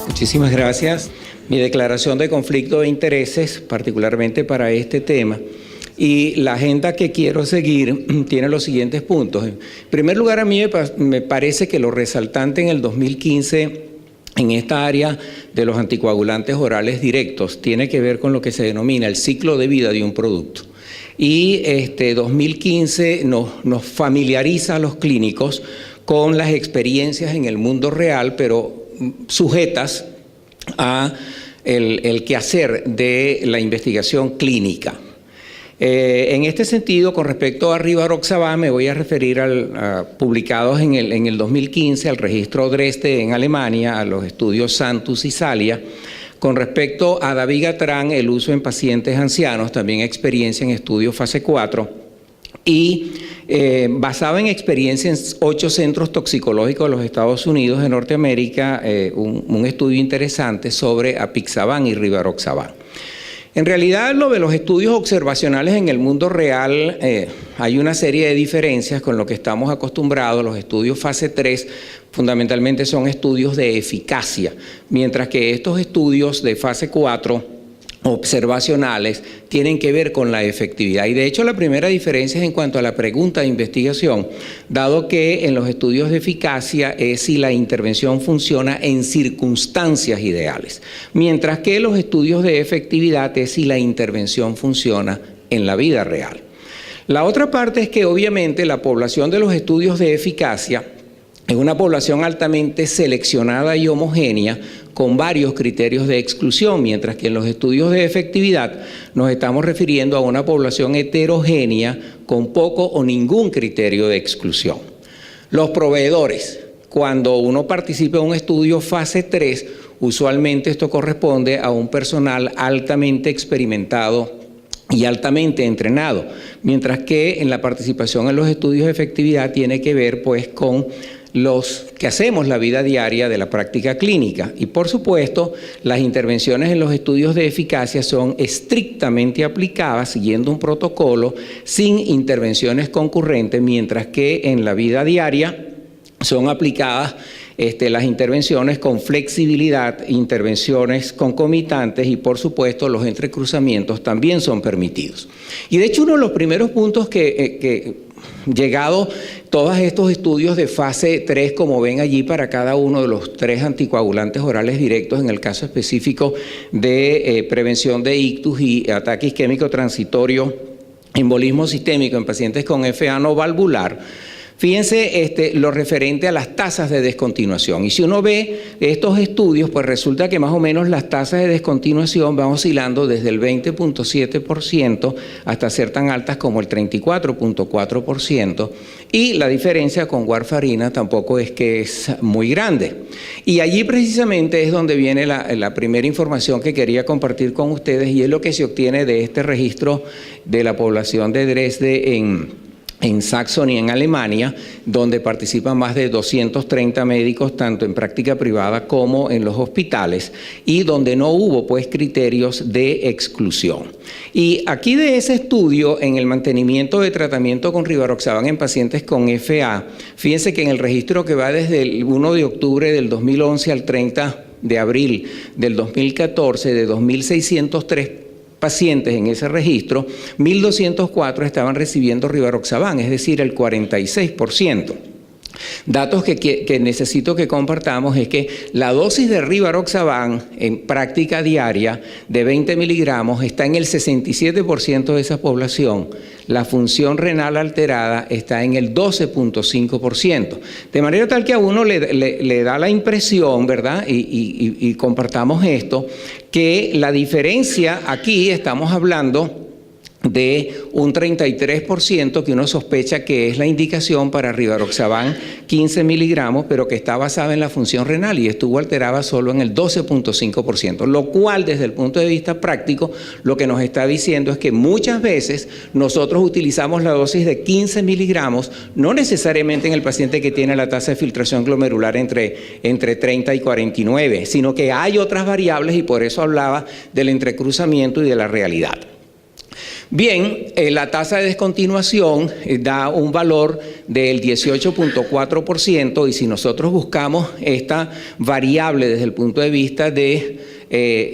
Muchísimas gracias. Mi declaración de conflicto de intereses, particularmente para este tema, y la agenda que quiero seguir tiene los siguientes puntos. En primer lugar, a mí me parece que lo resaltante en el 2015 en esta área de los anticoagulantes orales directos tiene que ver con lo que se denomina el ciclo de vida de un producto. Y 2015 nos familiariza a los clínicos con las experiencias en el mundo real, pero sujetas a el quehacer de la investigación clínica. En este sentido, con respecto a Rivaroxaban, me voy a referir a publicados en el 2015 al registro Dresde en Alemania, a los estudios Santus y Salia. Con respecto a dabigatran, el uso en pacientes ancianos, también experiencia en estudio fase 4. Y basado en experiencia en 8 centros toxicológicos de los Estados Unidos de Norteamérica, un estudio interesante sobre apixaban y Rivaroxaban. En realidad, lo de los estudios observacionales en el mundo real, hay una serie de diferencias con lo que estamos acostumbrados. Los estudios fase 3 fundamentalmente son estudios de eficacia, mientras que estos estudios de fase 4 observacionales tienen que ver con la efectividad. Y de hecho la primera diferencia es en cuanto a la pregunta de investigación, dado que en los estudios de eficacia es si la intervención funciona en circunstancias ideales, mientras que los estudios de efectividad es si la intervención funciona en la vida real. La otra parte es que obviamente la población de los estudios de eficacia es una población altamente seleccionada y homogénea con varios criterios de exclusión, mientras que en los estudios de efectividad nos estamos refiriendo a una población heterogénea con poco o ningún criterio de exclusión. Los proveedores, cuando uno participa en un estudio fase 3, usualmente esto corresponde a un personal altamente experimentado y altamente entrenado, mientras que en la participación en los estudios de efectividad tiene que ver pues con los que hacemos la vida diaria de la práctica clínica. Y por supuesto, las intervenciones en los estudios de eficacia son estrictamente aplicadas siguiendo un protocolo sin intervenciones concurrentes, mientras que en la vida diaria son aplicadas las intervenciones con flexibilidad, intervenciones concomitantes y por supuesto los entrecruzamientos también son permitidos. Y de hecho uno de los primeros puntos llegado todos estos estudios de fase 3, como ven allí para cada uno de los 3 anticoagulantes orales directos, en el caso específico de prevención de ictus y ataque isquémico transitorio, embolismo sistémico en pacientes con FA no valvular. Fíjense lo referente a las tasas de descontinuación. Y si uno ve estos estudios, pues resulta que más o menos las tasas de descontinuación van oscilando desde el 20.7% hasta ser tan altas como el 34.4%. Y la diferencia con warfarina tampoco es que es muy grande. Y allí precisamente es donde viene la primera información que quería compartir con ustedes, y es lo que se obtiene de este registro de la población de Dresde en Saxony, en Alemania, donde participan más de 230 médicos, tanto en práctica privada como en los hospitales, y donde no hubo pues criterios de exclusión. Y aquí de ese estudio, en el mantenimiento de tratamiento con Rivaroxaban en pacientes con FA, fíjense que en el registro que va desde el 1 de octubre del 2011 al 30 de abril del 2014, de 2.603 pacientes en ese registro, 1.204 estaban recibiendo Rivaroxaban, es decir, el 46%. Datos que necesito que compartamos es que la dosis de Rivaroxaban en práctica diaria de 20 miligramos está en el 67% de esa población. La función renal alterada está en el 12.5%. De manera tal que a uno le da la impresión, ¿verdad? Y compartamos esto, que la diferencia aquí estamos hablando de un 33% que uno sospecha que es la indicación para Rivaroxaban 15 miligramos, pero que está basada en la función renal y estuvo alterada solo en el 12.5%, lo cual desde el punto de vista práctico lo que nos está diciendo es que muchas veces nosotros utilizamos la dosis de 15 miligramos, no necesariamente en el paciente que tiene la tasa de filtración glomerular entre 30 y 49, sino que hay otras variables y por eso hablaba del entrecruzamiento y de la realidad. Bien, la tasa de descontinuación da un valor del 18.4% y si nosotros buscamos esta variable desde el punto de vista de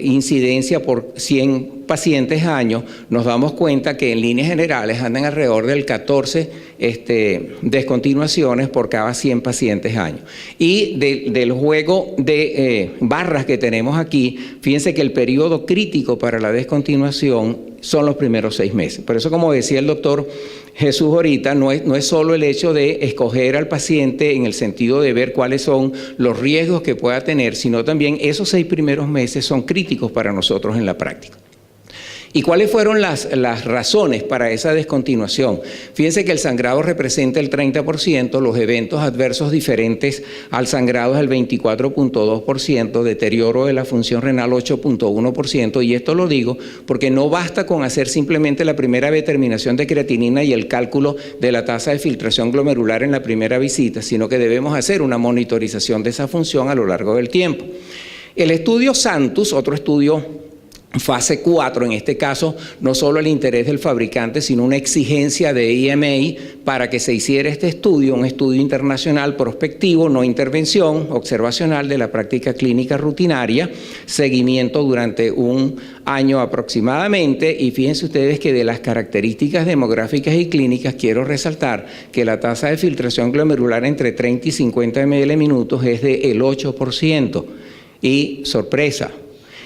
incidencia por 100 pacientes año, nos damos cuenta que en líneas generales andan alrededor del 14 descontinuaciones por cada 100 pacientes año. Y del juego de barras que tenemos aquí, fíjense que el periodo crítico para la descontinuación son los primeros 6 meses. Por eso, como decía el doctor Jesús ahorita, no es solo el hecho de escoger al paciente en el sentido de ver cuáles son los riesgos que pueda tener, sino también esos 6 primeros meses son críticos para nosotros en la práctica. ¿Y cuáles fueron las razones para esa descontinuación? Fíjense que el sangrado representa el 30%, los eventos adversos diferentes al sangrado es el 24.2%, deterioro de la función renal 8.1%, y esto lo digo porque no basta con hacer simplemente la primera determinación de creatinina y el cálculo de la tasa de filtración glomerular en la primera visita, sino que debemos hacer una monitorización de esa función a lo largo del tiempo. El estudio Santus, otro estudio fase 4, en este caso, no solo el interés del fabricante, sino una exigencia de EMA para que se hiciera este estudio, un estudio internacional prospectivo, no intervención, observacional de la práctica clínica rutinaria, seguimiento durante un año aproximadamente, y fíjense ustedes que de las características demográficas y clínicas quiero resaltar que la tasa de filtración glomerular entre 30 y 50 ml minutos es del 8%, y sorpresa,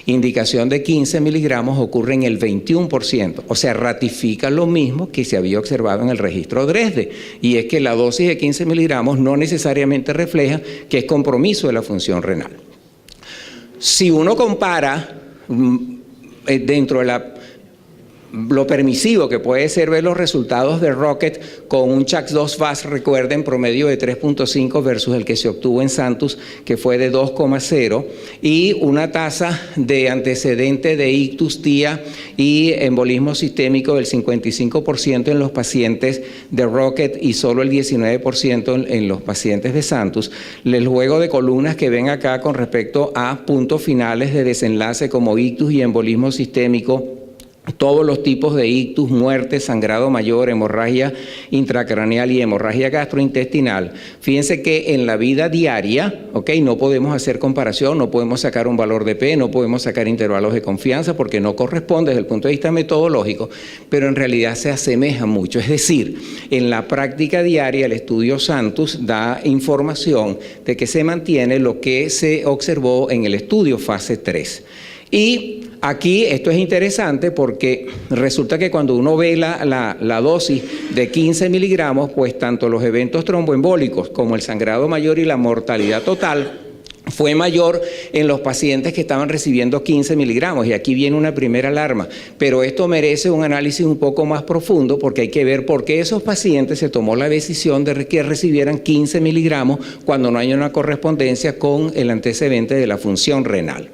indicación de 15 miligramos ocurre en el 21%, o sea, ratifica lo mismo que se había observado en el registro Dresde, y es que la dosis de 15 miligramos no necesariamente refleja que es compromiso de la función renal. Si uno compara dentro de lo permisivo que puede ser ver los resultados de Rocket con un CHACS-2-VAS, recuerden, promedio de 3.5 versus el que se obtuvo en Santus, que fue de 2,0, y una tasa de antecedente de ictus, TIA y embolismo sistémico del 55% en los pacientes de Rocket y solo el 19% en los pacientes de Santus. El juego de columnas que ven acá con respecto a puntos finales de desenlace como ictus y embolismo sistémico, todos los tipos de ictus, muerte, sangrado mayor, hemorragia intracraneal y hemorragia gastrointestinal. Fíjense que en la vida diaria, no podemos hacer comparación, no podemos sacar un valor de P, no podemos sacar intervalos de confianza porque no corresponde desde el punto de vista metodológico, pero en realidad se asemeja mucho. Es decir, en la práctica diaria el estudio Santus da información de que se mantiene lo que se observó en el estudio fase 3. Y aquí esto es interesante porque resulta que cuando uno ve la dosis de 15 miligramos, pues tanto los eventos tromboembólicos como el sangrado mayor y la mortalidad total fue mayor en los pacientes que estaban recibiendo 15 miligramos. Y aquí viene una primera alarma, pero esto merece un análisis un poco más profundo porque hay que ver por qué esos pacientes se tomó la decisión de que recibieran 15 miligramos cuando no hay una correspondencia con el antecedente de la función renal.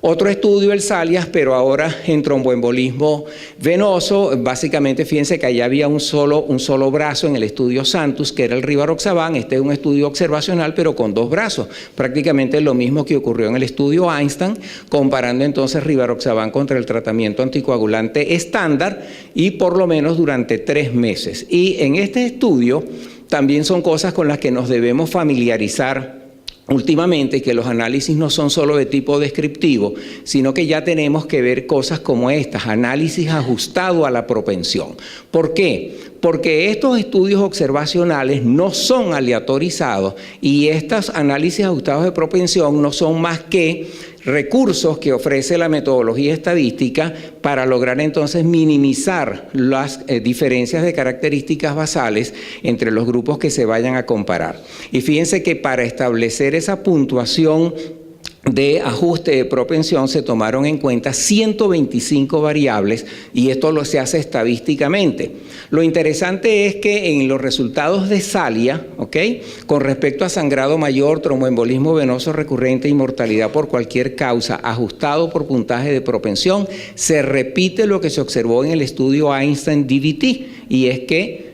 Otro estudio, el SALIAS, pero ahora en tromboembolismo venoso. Básicamente, fíjense que allá había un solo brazo en el estudio Santus, que era el rivaroxaban. Este es un estudio observacional, pero con 2 brazos. Prácticamente lo mismo que ocurrió en el estudio Einstein, comparando entonces rivaroxaban contra el tratamiento anticoagulante estándar y por lo menos durante 3 meses. Y en este estudio también son cosas con las que nos debemos familiarizar últimamente, que los análisis no son solo de tipo descriptivo, sino que ya tenemos que ver cosas como estas, análisis ajustado a la propensión. ¿Por qué? Porque estos estudios observacionales no son aleatorizados y estos análisis ajustados de propensión no son más que recursos que ofrece la metodología estadística para lograr entonces minimizar las diferencias de características basales entre los grupos que se vayan a comparar. Y fíjense que para establecer esa puntuación de ajuste de propensión se tomaron en cuenta 125 variables y esto se hace estadísticamente. Lo interesante es que en los resultados de SALIA, con respecto a sangrado mayor, tromboembolismo venoso recurrente y mortalidad por cualquier causa, ajustado por puntaje de propensión, se repite lo que se observó en el estudio Einstein-DVT, y es que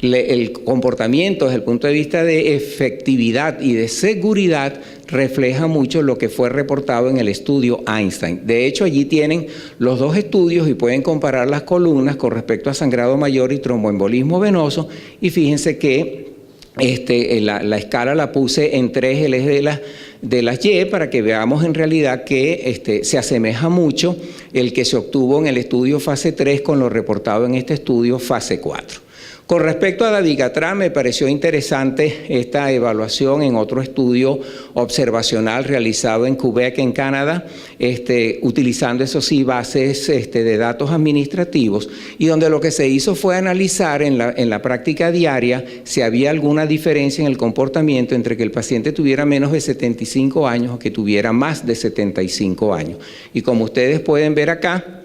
el comportamiento desde el punto de vista de efectividad y de seguridad refleja mucho lo que fue reportado en el estudio Einstein. De hecho, allí tienen los dos estudios y pueden comparar las columnas con respecto a sangrado mayor y tromboembolismo venoso, y fíjense que la escala la puse en 3 el eje de las Y para que veamos en realidad que se asemeja mucho el que se obtuvo en el estudio fase 3 con lo reportado en este estudio fase 4. Con respecto a dabigatran, me pareció interesante esta evaluación en otro estudio observacional realizado en Quebec, en Canadá, utilizando, eso sí, bases de datos administrativos, y donde lo que se hizo fue analizar en la práctica diaria si había alguna diferencia en el comportamiento entre que el paciente tuviera menos de 75 años o que tuviera más de 75 años. Y como ustedes pueden ver acá,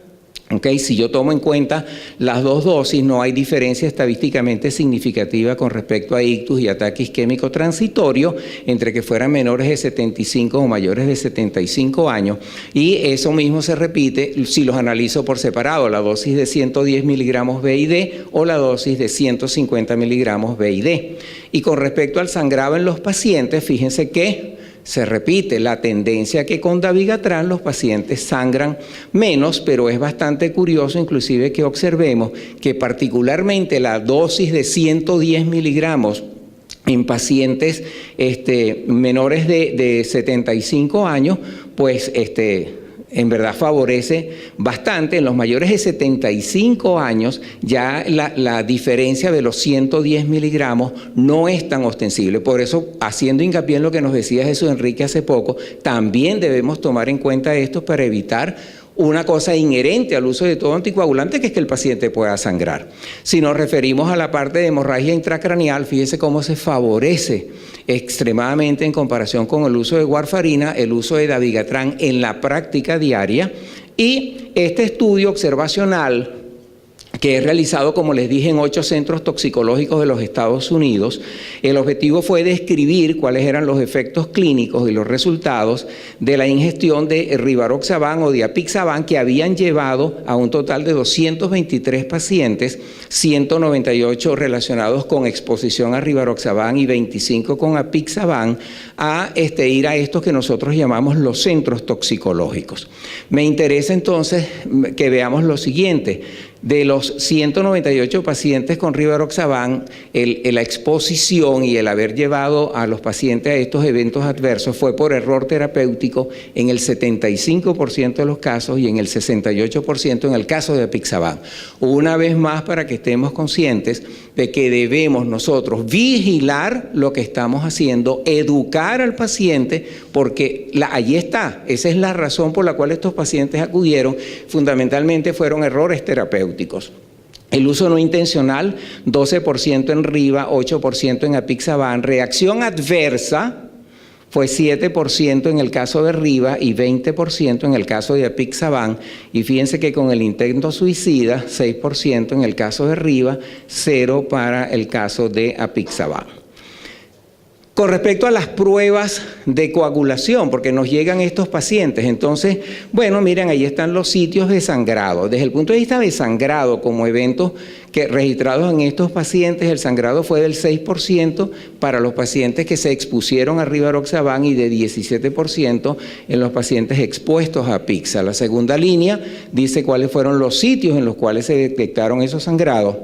si yo tomo en cuenta las dos dosis, no hay diferencia estadísticamente significativa con respecto a ictus y ataque isquémico transitorio entre que fueran menores de 75 o mayores de 75 años. Y eso mismo se repite si los analizo por separado, la dosis de 110 miligramos BID o la dosis de 150 miligramos BID. Y con respecto al sangrado en los pacientes, fíjense que se repite la tendencia que con dabigatran los pacientes sangran menos, pero es bastante curioso inclusive que observemos que particularmente la dosis de 110 miligramos en pacientes menores de 75 años, pues en verdad favorece bastante. En los mayores de 75 años ya la diferencia de los 110 miligramos no es tan ostensible. Por eso, haciendo hincapié en lo que nos decía Jesús Enrique hace poco, también debemos tomar en cuenta esto para evitar una cosa inherente al uso de todo anticoagulante, que es que el paciente pueda sangrar. Si nos referimos a la parte de hemorragia intracraneal, fíjese cómo se favorece extremadamente en comparación con el uso de warfarina, el uso de dabigatran en la práctica diaria. Y este estudio observacional, que es realizado, como les dije, en 8 centros toxicológicos de los Estados Unidos, el objetivo fue describir cuáles eran los efectos clínicos y los resultados de la ingestión de rivaroxaban o de apixaban, que habían llevado a un total de 223 pacientes, 198 relacionados con exposición a rivaroxaban y 25 con apixaban, a ir a estos que nosotros llamamos los centros toxicológicos. Me interesa entonces que veamos lo siguiente. De los 198 pacientes con rivaroxaban, la exposición y el haber llevado a los pacientes a estos eventos adversos fue por error terapéutico en el 75% de los casos y en el 68% en el caso de apixaban. Una vez más, para que estemos conscientes de que debemos nosotros vigilar lo que estamos haciendo, educar al paciente, porque allí está. Esa es la razón por la cual estos pacientes acudieron. Fundamentalmente fueron errores terapéuticos. El uso no intencional, 12% en riva, 8% en apixaban. Reacción adversa fue 7% en el caso de riva y 20% en el caso de apixaban. Y fíjense que con el intento suicida, 6% en el caso de riva, 0 para el caso de apixaban. Con respecto a las pruebas de coagulación, porque nos llegan estos pacientes, entonces, bueno, miren, ahí están los sitios de sangrado. Desde el punto de vista de sangrado como eventos registrados en estos pacientes, el sangrado fue del 6% para los pacientes que se expusieron a rivaroxaban y de 17% en los pacientes expuestos a apixa. La segunda línea dice cuáles fueron los sitios en los cuales se detectaron esos sangrados.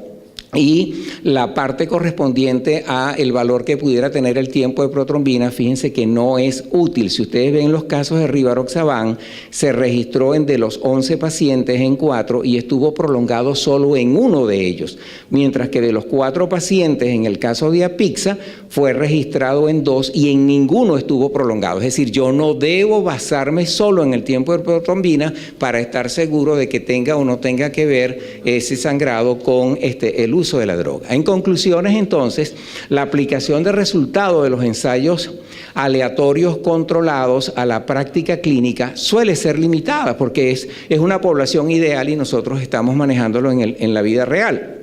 Y la parte correspondiente a el valor que pudiera tener el tiempo de protrombina, fíjense que no es útil. Si ustedes ven los casos de rivaroxaban, se registró de los 11 pacientes en 4 y estuvo prolongado solo en 1 de ellos, mientras que de los 4 pacientes en el caso de apixa fue registrado en 2 y en ninguno estuvo prolongado. Es decir, yo no debo basarme solo en el tiempo de protrombina para estar seguro de que tenga o no tenga que ver ese sangrado con el uso de la droga. En conclusiones, entonces, la aplicación de resultados de los ensayos aleatorios controlados a la práctica clínica suele ser limitada porque es una población ideal y nosotros estamos manejándolo en la vida real.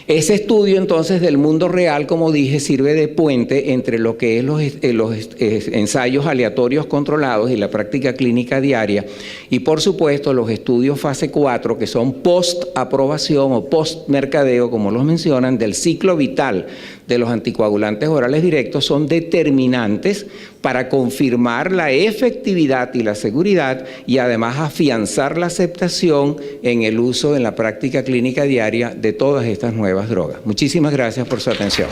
Ese estudio entonces del mundo real, como dije, sirve de puente entre lo que es los ensayos aleatorios controlados y la práctica clínica diaria y por supuesto los estudios fase 4 que son post aprobación o post mercadeo, como los mencionan, del ciclo vital de los anticoagulantes orales directos, son determinantes para confirmar la efectividad y la seguridad y además afianzar la aceptación en el uso en la práctica clínica diaria de todas estas nuevas drogas. Muchísimas gracias por su atención.